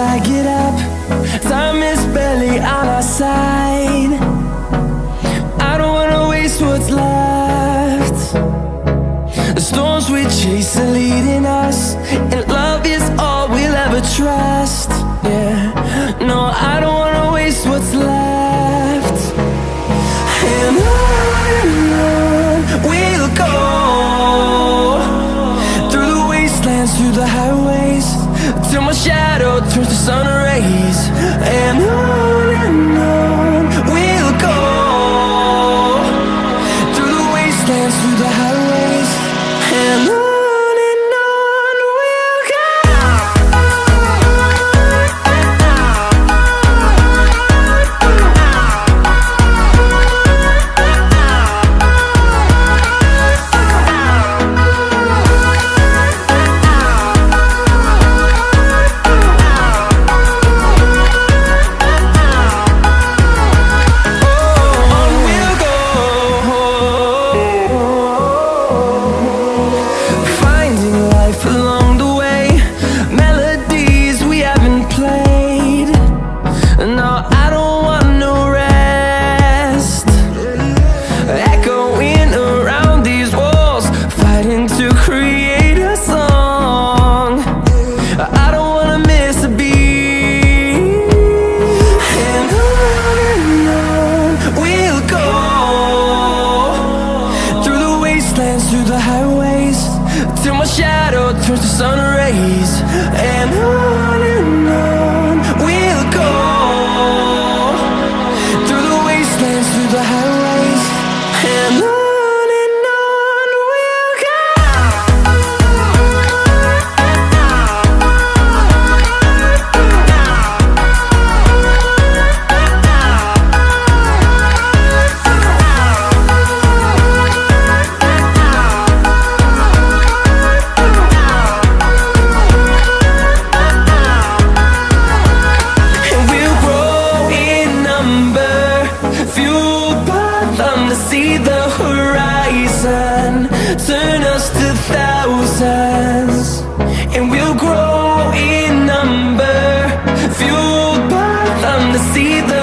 flag it up. Time is barely on our side. I don't wanna waste what's left. The storms we chase are leading us, and love is all we'll ever trust. Yeah, no, I don't wanna waste what's left. And on we'll go, through the wastelands, through the highways, till my shadow turns to sun rays. And on we'll go, through the wastelands, through the highways, and on we'll go. Through the highways, till my shadow turns to sun rays. And on we'll go, through the wastelands, through the highways, and on. See the horizon, turn us to thousands, and we'll grow in number, fueled by them to see the